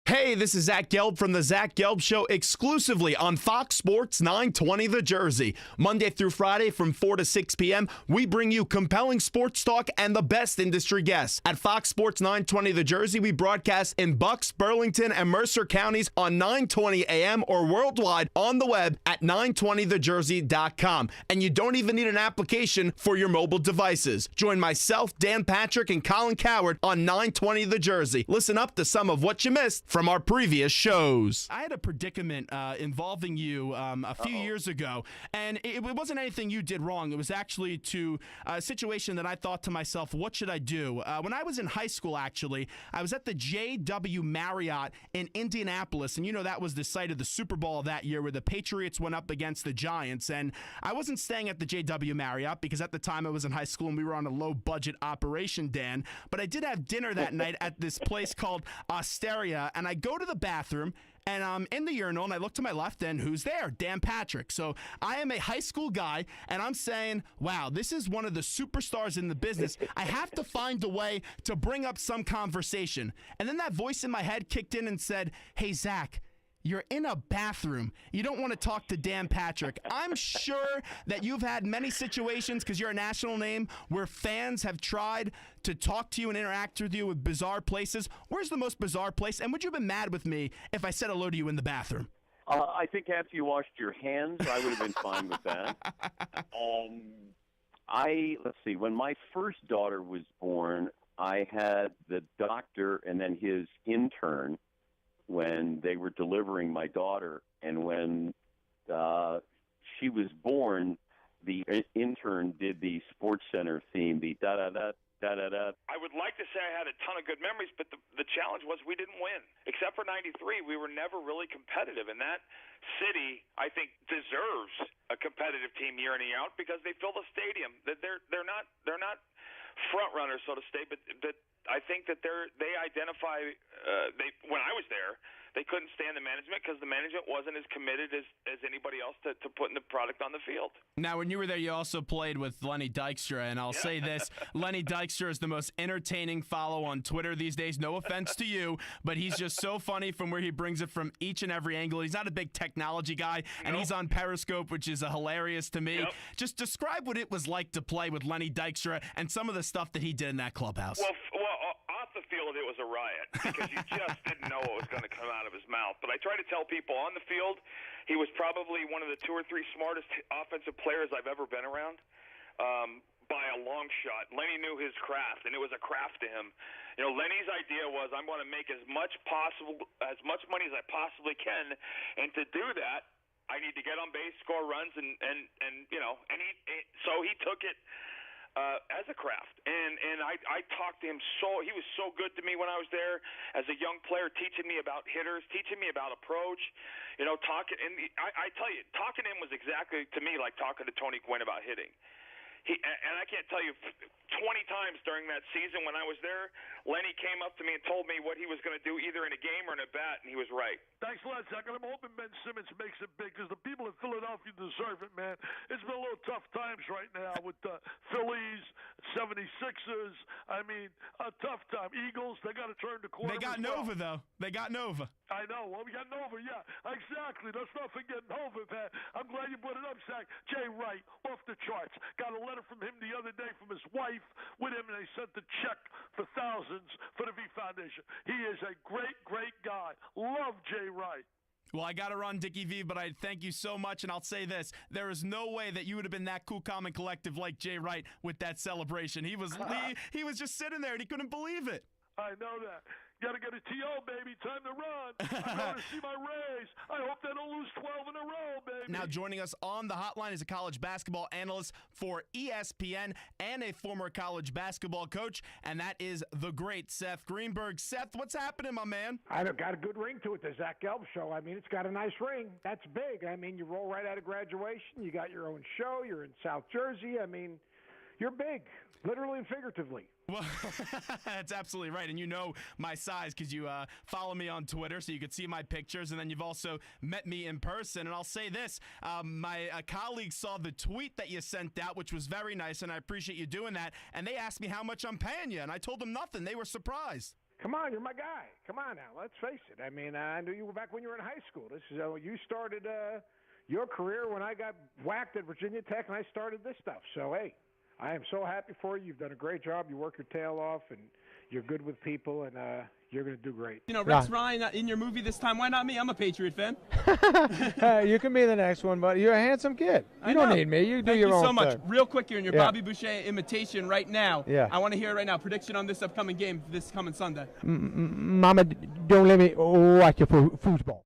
Hey, this is Zach Gelb from the Zach Gelb Show exclusively on Fox Sports 920 The Jersey. Monday through Friday from 4 to 6 p.m., we bring you compelling sports talk and the best industry guests. At Fox Sports 920 The Jersey, we broadcast in Bucks, Burlington, and Mercer counties on 920 a.m. or worldwide on the web at 920thejersey.com. And you don't even need an application for your mobile devices. Join myself, Dan Patrick, and Colin Coward on 920 The Jersey. Listen up to some of what you missed from our previous shows. I had a predicament involving you a few years ago, and it wasn't anything you did wrong. It was actually to a situation that I thought to myself, what should I do? When I was in high school, actually, I was at the JW Marriott in Indianapolis, and you know that was the site of the Super Bowl that year where the Patriots went up against the Giants, and I wasn't staying at the JW Marriott because at the time I was in high school and we were on a low-budget operation, Dan, but I did have dinner that night at this place called Osteria, and I go to the bathroom, and I'm in the urinal, and I look to my left, and who's there? Dan Patrick. So I am a high school guy, and I'm saying, wow, this is one of the superstars in the business. I have to find a way to bring up some conversation. And then that voice in my head kicked in and said, hey, Zach, you're in a bathroom. You don't want to talk to Dan Patrick. I'm sure that you've had many situations, because you're a national name, where fans have tried to talk to you and interact with you with bizarre places. Where's the most bizarre place? And would you have been mad with me if I said hello to you in the bathroom? I think after you washed your hands, I would have been fine with that. Let's see, when my first daughter was born, I had the doctor and then his intern when they were delivering my daughter, and when she was born, the intern did the Sports Center theme, the da-da-da, da-da-da. I would like to say I had a ton of good memories, but the challenge was we didn't win. Except for 93, we were never really competitive, and that city, I think, deserves a competitive team year in and year out because they fill the stadium. They're not front runners, so to say, but I think that they identify. When I was there, they couldn't stand the management because the management wasn't as committed as anybody else to putting the product on the field. Now, when you were there, you also played with Lenny Dykstra, and I'll say this: Lenny Dykstra is the most entertaining follow on Twitter these days. No offense to you, but he's just so funny from where he brings it from each and every angle. He's not a big technology guy, and he's on Periscope, which is hilarious to me. Just describe what it was like to play with Lenny Dykstra and some of the stuff that he did in that clubhouse. Well, off the field, it was a riot because you just didn't know what was going to come out of his mouth. But I try to tell people on the field, he was probably one of the 2 or 3 smartest offensive players I've ever been around. By a long shot. Lenny knew his craft, and it was a craft to him. You know, Lenny's idea was, I'm going to make as much money as I possibly can, and to do that, I need to get on base, score runs, so he took it as a craft, and I talked to him. He was so good to me when I was there as a young player, teaching me about hitters, teaching me about approach. You know, I tell you, talking to him was exactly to me like talking to Tony Gwynn about hitting. And I can't tell you, 20 times during that season when I was there, Lenny came up to me and told me what he was going to do either in a game or in a bat, and he was right. Thanks a lot, Zach. And I'm hoping Ben Simmons makes it big because the people in Philadelphia deserve it, man. It's been a little tough times right now with the Phillies, 76ers. I mean, a tough time. Eagles, they got to turn the corner. They got Nova, though. They got Nova. I know. Well, we got Nova, yeah. Exactly. Let's not forget Nova, man. I'm glad you brought it up, Zach. Jay Wright, off the charts. Got a letter from him the other day from his wife with him, and they sent the check for thousands for the V Foundation. He is a great, great guy. Love Jay Wright. Well, I got to run, Dickie V, but I thank you so much, and I'll say this. There is no way that you would have been that cool, calm, and collective like Jay Wright with that celebration. He was just sitting there, and he couldn't believe it. I know that. Got to get a TO, baby. Time to run. I got to see my Rays. I hope they don't lose 12 in a row, baby. Now joining us on the hotline is a college basketball analyst for ESPN and a former college basketball coach, and that is the great Seth Greenberg. Seth, what's happening, my man? I've got a good ring to it, the Zach Gelb Show. I mean, it's got a nice ring. That's big. I mean, you roll right out of graduation. You got your own show. You're in South Jersey. I mean, you're big, literally and figuratively. Well, that's absolutely right. And you know my size because you follow me on Twitter, so you can see my pictures. And then you've also met me in person. And I'll say this, my colleagues saw the tweet that you sent out, which was very nice, and I appreciate you doing that. And they asked me how much I'm paying you, and I told them nothing. They were surprised. Come on, you're my guy. Come on now, let's face it. I mean, I knew you were back when you were in high school. This is you started your career when I got whacked at Virginia Tech, and I started this stuff. So, hey, I am so happy for you. You've done a great job. You work your tail off, and you're good with people, and you're going to do great. You know, Rex Ryan in your movie this time. Why not me? I'm a Patriot fan. You can be the next one, but you're a handsome kid. You don't need me. You do Thank your you own so much. thing. Real quick here in your Bobby Boucher imitation right now. Yeah. I want to hear it right now. Prediction on this upcoming game this coming Sunday. Mama, don't let me watch your football.